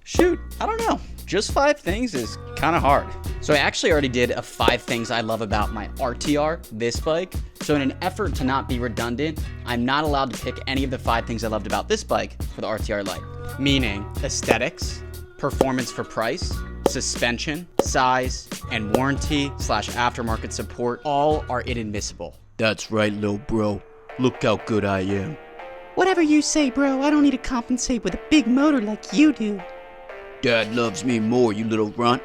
Shoot, I don't know. Just 5 things is kind of hard. So I actually already did a 5 things I love about my RTR, this bike. So in an effort to not be redundant, I'm not allowed to pick any of the 5 things I loved about this bike for the RTR Lite. Meaning aesthetics, performance for price, suspension, size, and warranty/aftermarket support all are inadmissible. That's right, little bro. Look how good I am. Whatever you say, bro. I don't need to compensate with a big motor like you do. Dad loves me more, you little runt.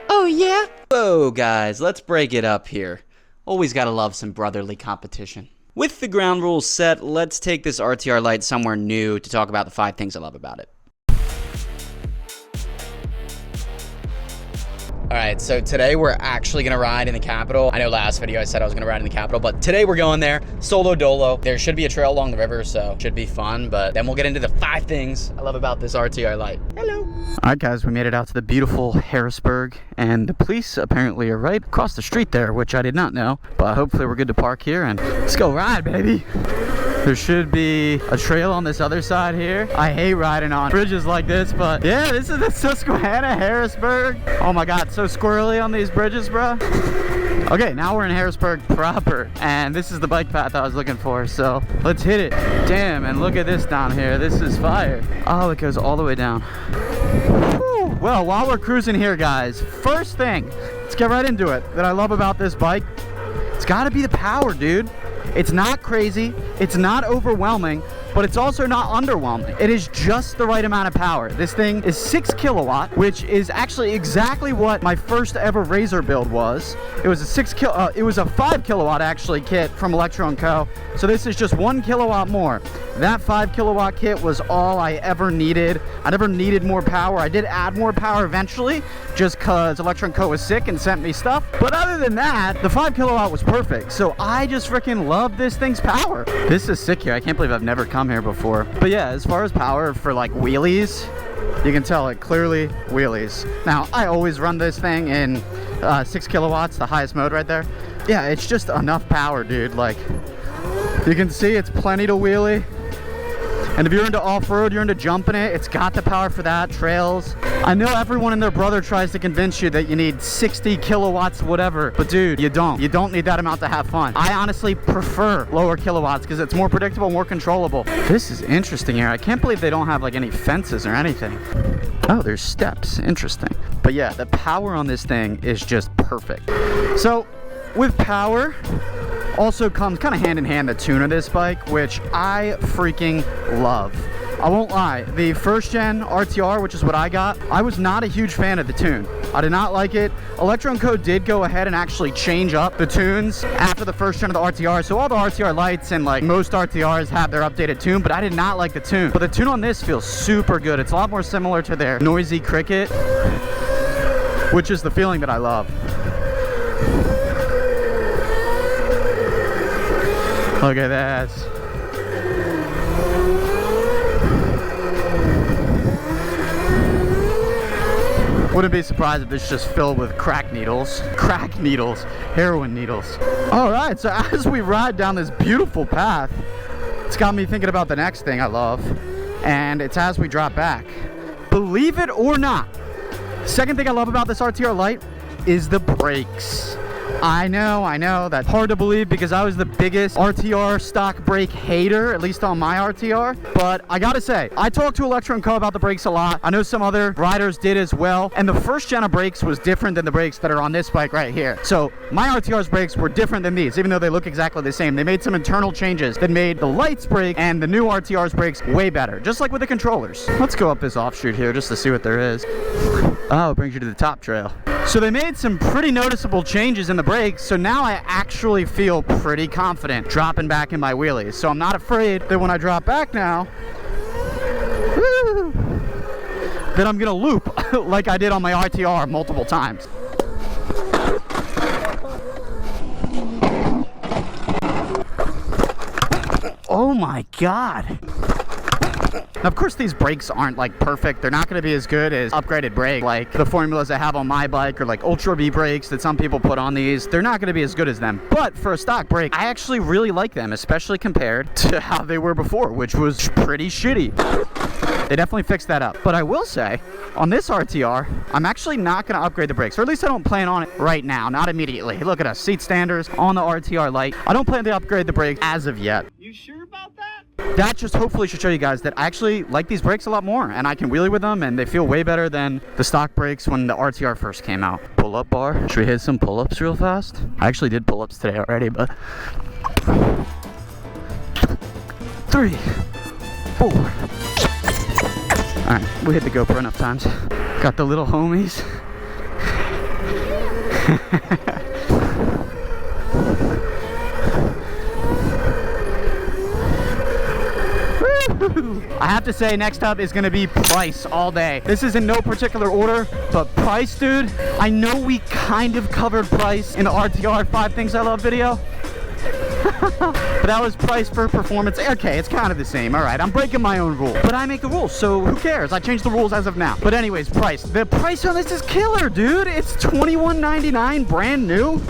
Oh, yeah? Whoa, guys, let's break it up here. Always gotta love some brotherly competition. With the ground rules set, let's take this RTR Lite somewhere new to talk about the 5 things I love about it. Alright, so today we're actually gonna ride in the Capitol. I know last video I said I was gonna ride in the Capitol, but today we're going there, solo dolo. There should be a trail along the river, so should be fun, but then we'll get into the 5 things I love about this RTR Lite. Hello. Alright guys, we made it out to the beautiful Harrisburg, and the police apparently are right across the street there, which I did not know, but hopefully we're good to park here, and let's go ride, baby. There should be a trail on this other side here. I hate riding on bridges like this, but yeah, this is the Susquehanna, Harrisburg. Oh my God, so squirrely on these bridges, bro. Okay, now we're in Harrisburg proper, and this is the bike path I was looking for, so let's hit it. Damn, and look at this down here. This is fire. Oh, it goes all the way down. Whew. Well, while we're cruising here, guys, first thing, let's get right into it, that I love about this bike, it's gotta be the power, dude. It's not crazy, it's not overwhelming, but it's also not underwhelming. It is just the right amount of power. This thing is 6 kilowatt, which is actually exactly what my first ever Razor build was. It was a 5 kilowatt actually kit from Electro & Co. So this is just 1 kilowatt more. That 5 kilowatt kit was all I ever needed. I never needed more power. I did add more power eventually, just cause Electro & Co was sick and sent me stuff. But other than that, the 5 kilowatt was perfect. So I just freaking love this thing's power. This is sick here. I can't believe I've never come here before. But yeah, as far as power for like wheelies, you can tell it clearly wheelies. Now, I always run this thing in 6 kilowatts, the highest mode right there. Yeah, it's just enough power, dude. Like, you can see it's plenty to wheelie. And if you're into off-road, you're into jumping it, it's got the power for that, trails. I know everyone and their brother tries to convince you that you need 60 kilowatts, whatever, but dude, you don't. You don't need that amount to have fun. I honestly prefer lower kilowatts because it's more predictable, more controllable. This is interesting here. I can't believe they don't have like any fences or anything. Oh, there's steps, interesting. But yeah, the power on this thing is just perfect. So, with power, also comes kind of hand in hand the tune of this bike, which I freaking love. I won't lie, the first gen RTR, which is what I got, I was not a huge fan of the tune. I did not like it. Electro & Co did go ahead and actually change up the tunes after the first gen of the RTR. So all the RTR Lites and like most RTRs have their updated tune, but I did not like the tune. But the tune on this feels super good. It's a lot more similar to their Noisy Cricket, which is the feeling that I love. Look at that. Wouldn't be surprised if it's just filled with crack needles, heroin needles. All right, so as we ride down this beautiful path, it's got me thinking about the next thing I love, and it's as we drop back. Believe it or not, second thing I love about this RTR Lite is the brakes. I know, that's hard to believe because I was the biggest RTR stock brake hater, at least on my RTR. But I gotta say, I talked to Electro & Co about the brakes a lot. I know some other riders did as well. And the first gen of brakes was different than the brakes that are on this bike right here. So my RTR's brakes were different than these, even though they look exactly the same. They made some internal changes that made the Lite's brake and the new RTR's brakes way better, just like with the controllers. Let's go up this offshoot here just to see what there is. Oh, it brings you to the top trail. So they made some pretty noticeable changes in the brakes, so now I actually feel pretty confident dropping back in my wheelies. So I'm not afraid that when I drop back now, that I'm gonna loop like I did on my RTR multiple times. Oh my God. Now, of course, these brakes aren't like perfect. They're not going to be as good as upgraded brake, like the formulas I have on my bike, or like Ultra B brakes that some people put on these. They're not going to be as good as them. But for a stock brake, I actually really like them, especially compared to how they were before, which was pretty shitty. They definitely fixed that up. But I will say, on this RTR, I'm actually not going to upgrade the brakes, or at least I don't plan on it right now, not immediately. Look at us, seat standers on the RTR Lite. I don't plan to upgrade the brakes as of yet. You sure about that? That just hopefully should show you guys that I actually like these brakes a lot more, and I can wheelie with them, and they feel way better than the stock brakes when the RTR first came out. Pull-up bar. Should we hit some pull-ups real fast? I actually did pull-ups today already, but 3, 4. All right, we hit the GoPro enough times. Got the little homies. I have to say, next up is gonna be price all day. This is in no particular order, but price, dude. I know we kind of covered price in the RTR 5 Things I Love video. But that was price for performance. Okay, it's kind of the same. All right, I'm breaking my own rule, but I make the rules, so who cares? I changed the rules as of now. But anyways, price. The price on this is killer, dude. It's $21.99 brand new.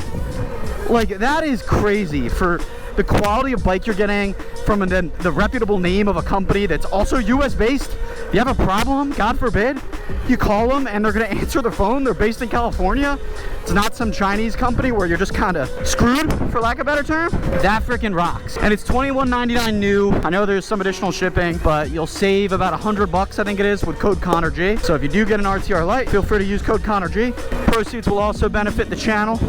Like, that is crazy for the quality of bike you're getting from the reputable name of a company that's also US based. You have a problem, God forbid, you call them and they're gonna answer the phone. They're based in California. It's not some Chinese company where you're just kind of screwed, for lack of a better term. That freaking rocks. And it's $21.99 new. I know there's some additional shipping, but you'll save about $100, I think it is, with code ConnorG. So if you do get an RTR Lite, feel free to use code ConnorG. Proceeds will also benefit the channel.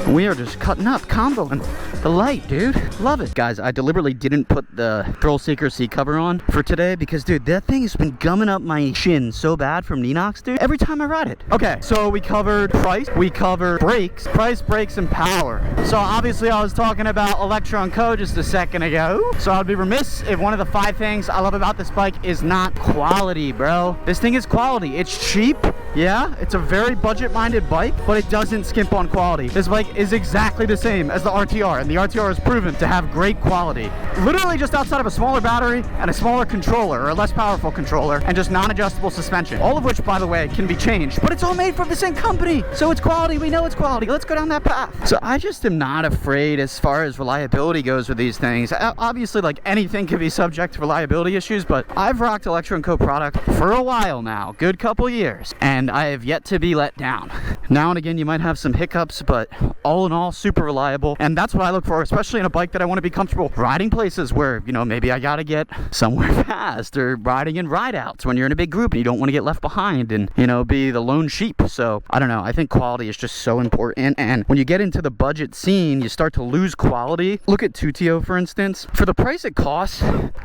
We are just cutting up, comboing the Lite, dude. Love it. Guys, I deliberately didn't put the Thrill Seeker seat cover on for today because, dude, that thing has been gumming up my shin so bad from Ninox, dude, every time I ride it. Okay, so we covered price, we covered brakes, price, brakes, and power. So obviously I was talking about Electron Co just a second ago. So I'd be remiss if one of the 5 things I love about this bike is not quality, bro. This thing is quality. It's cheap. Yeah, it's a very budget-minded bike, but it doesn't skimp on quality. This bike is exactly the same as the RTR, and the RTR is proven to have great quality. Literally just outside of a smaller battery and a smaller controller, or a less powerful controller, and just non-adjustable suspension. All of which, by the way, can be changed, but it's all made from the same company. So it's quality, we know it's quality. Let's go down that path. So I just am not afraid as far as reliability goes with these things. Obviously, like, anything can be subject to reliability issues, but I've rocked Electron Co product for a while now, good couple years, and I have yet to be let down. Now and again, you might have some hiccups, but all in all, super reliable. And that's what I look for, especially in a bike that I want to be comfortable riding places where, you know, maybe I gotta get somewhere fast, or riding in ride outs when you're in a big group and you don't want to get left behind and, you know, be the lone sheep. So I don't know, I think quality is just so important. And when you get into the budget scene, you start to lose quality. Look at 2TO, for instance. For the price it costs,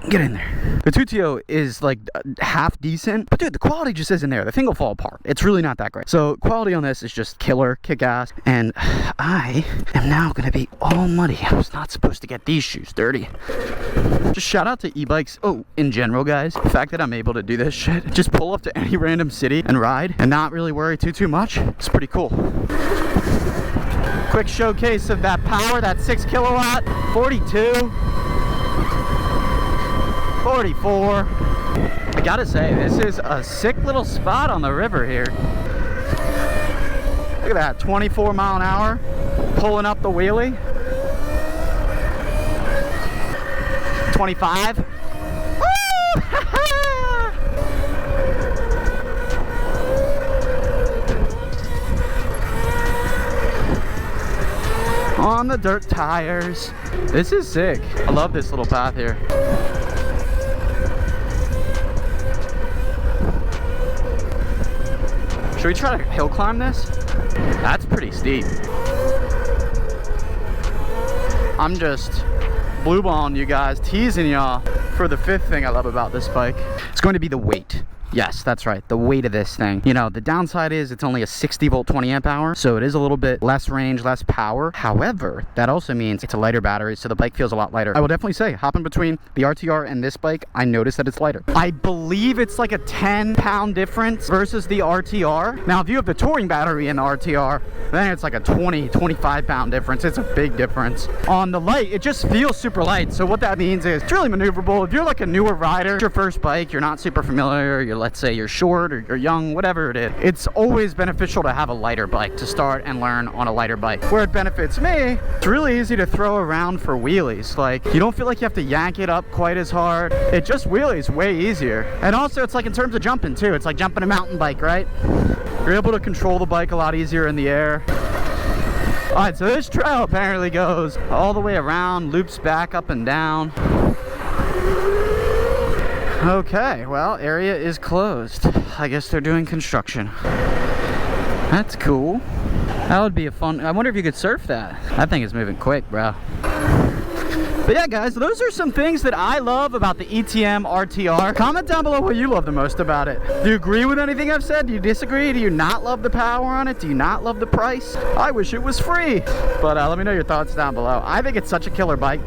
get in there. The 2TO is like half decent, but dude, the quality just isn't there. The thing will fall apart. It's really not that great. So quality on this is just killer, kick ass. And I am now gonna be all muddy. I was not supposed to get these shoes dirty. Just shout out to e-bikes, in general, guys. The fact that I'm able to do this shit, just pull up to any random city and ride and not really worry too much, it's pretty cool. Quick showcase of that power, that 6 kilowatt, 42, 44. I gotta say, this is a sick little spot on the river here. Look at that, 24 mile an hour, pulling up the wheelie. 25. Woo! On the dirt tires. This is sick. I love this little path here. Should we try to hill climb this? That's pretty steep. I'm just blue balling you guys, teasing y'all for the 5th thing I love about this bike. It's going to be the weight. Yes, that's right, the weight of this thing. You know, the downside is it's only a 60 volt 20 amp hour, so it is a little bit less range, less power. However, that also means it's a lighter battery, so the bike feels a lot lighter. I will definitely say, hopping between the RTR and this bike, I noticed that it's lighter. I believe it's like a 10-pound difference versus the RTR. Now, if you have the touring battery in the RTR, then it's like a 20-25 pound difference. It's a big difference. On the Lite, it just feels super light, so what that means is it's really maneuverable. If you're like a newer rider, it's your first bike, you're not super familiar, you're let's say you're short or you're young, whatever it is, it's always beneficial to have a lighter bike to start and learn on a lighter bike. Where it benefits me, it's really easy to throw around for wheelies. Like, you don't feel like you have to yank it up quite as hard. It just wheelies way easier. And also, it's like in terms of jumping too. It's like jumping a mountain bike, right? You're able to control the bike a lot easier in the air. All right, so this trail apparently goes all the way around, loops back up and down. Okay, well, area is closed. I guess they're doing construction. That's cool. That would be a fun, I wonder if you could surf that. That thing is moving quick, bro. But yeah, guys, those are some things that I love about the ETM RTR. Comment down below what you love the most about it. Do you agree with anything I've said? Do you disagree? Do you not love the power on it? Do you not love the price? I wish it was free. But let me know your thoughts down below. I think it's such a killer bike.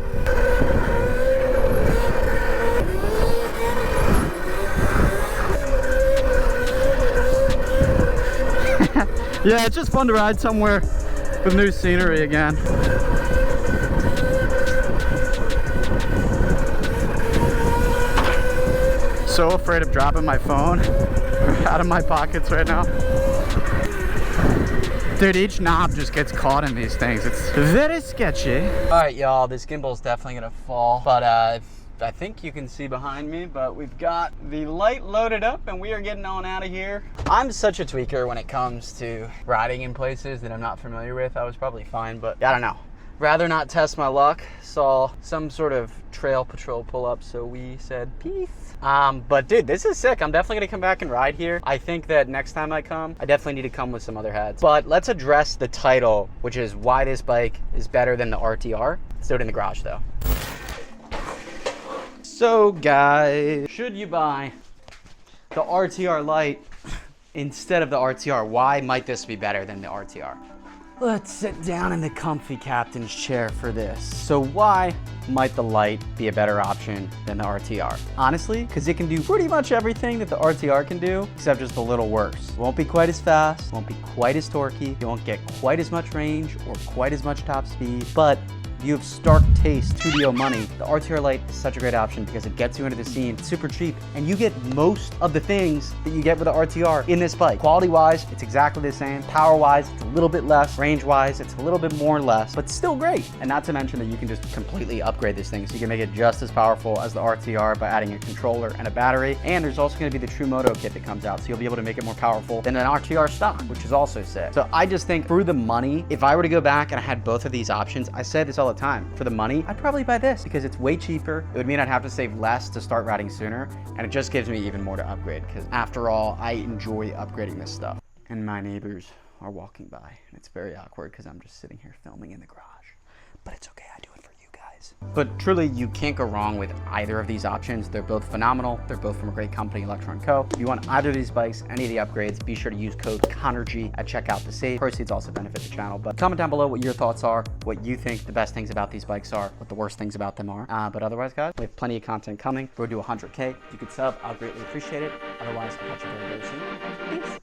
Yeah, it's just fun to ride somewhere with new scenery again. So afraid of dropping my phone out of my pockets right now. Dude, each knob just gets caught in these things. It's very sketchy. All right, y'all, this gimbal's definitely gonna fall, but I think you can see behind me, but we've got the light loaded up and we are getting on out of here. I'm such a tweaker when it comes to riding in places that I'm not familiar with. I was probably fine, but I don't know. Rather not test my luck. Saw some sort of trail patrol pull up, so we said peace. But dude, this is sick. I'm definitely gonna come back and ride here. I think that next time I come, I definitely need to come with some other heads. But let's address the title, which is why this bike is better than the RTR. Let's do it in the garage though. So guys, should you buy the RTR Lite instead of the RTR? Why might this be better than the RTR? Let's sit down in the comfy captain's chair for this. So why might the Lite be a better option than the RTR? Honestly, because it can do pretty much everything that the RTR can do, except just a little worse. It won't be quite as fast, won't be quite as torquey, you won't get quite as much range or quite as much top speed, but you have stark taste, studio money. The RTR Lite is such a great option because it gets you into the scene. It's super cheap, and you get most of the things that you get with the RTR in this bike. Quality-wise, it's exactly the same. Power-wise, it's a little bit less. Range-wise, it's a little bit more or less, but still great. And not to mention that you can just completely upgrade this thing, so you can make it just as powerful as the RTR by adding a controller and a battery. And there's also going to be the True Moto kit that comes out, so you'll be able to make it more powerful than an RTR stock, which is also sick. So I just think for the money, if I were to go back and I had both of these options, I say this all the time, for the money, I'd probably buy this because it's way cheaper. It would mean I'd have to save less to start riding sooner, and it just gives me even more to upgrade because after all, I enjoy upgrading this stuff. And my neighbors are walking by, and it's very awkward because I'm just sitting here filming in the garage. But it's okay, I do it for you guys. But truly, you can't go wrong with either of these options. They're both phenomenal. They're both from a great company, Electron Co. If you want either of these bikes, any of the upgrades, be sure to use code ConnorG at checkout to save. Proceeds also benefit the channel. But comment down below what your thoughts are, what you think the best things about these bikes are, what the worst things about them are. But otherwise, guys, we have plenty of content coming. We'll do 100K. If you could sub, I'll greatly appreciate it. Otherwise, I'll catch you very, very soon. Peace.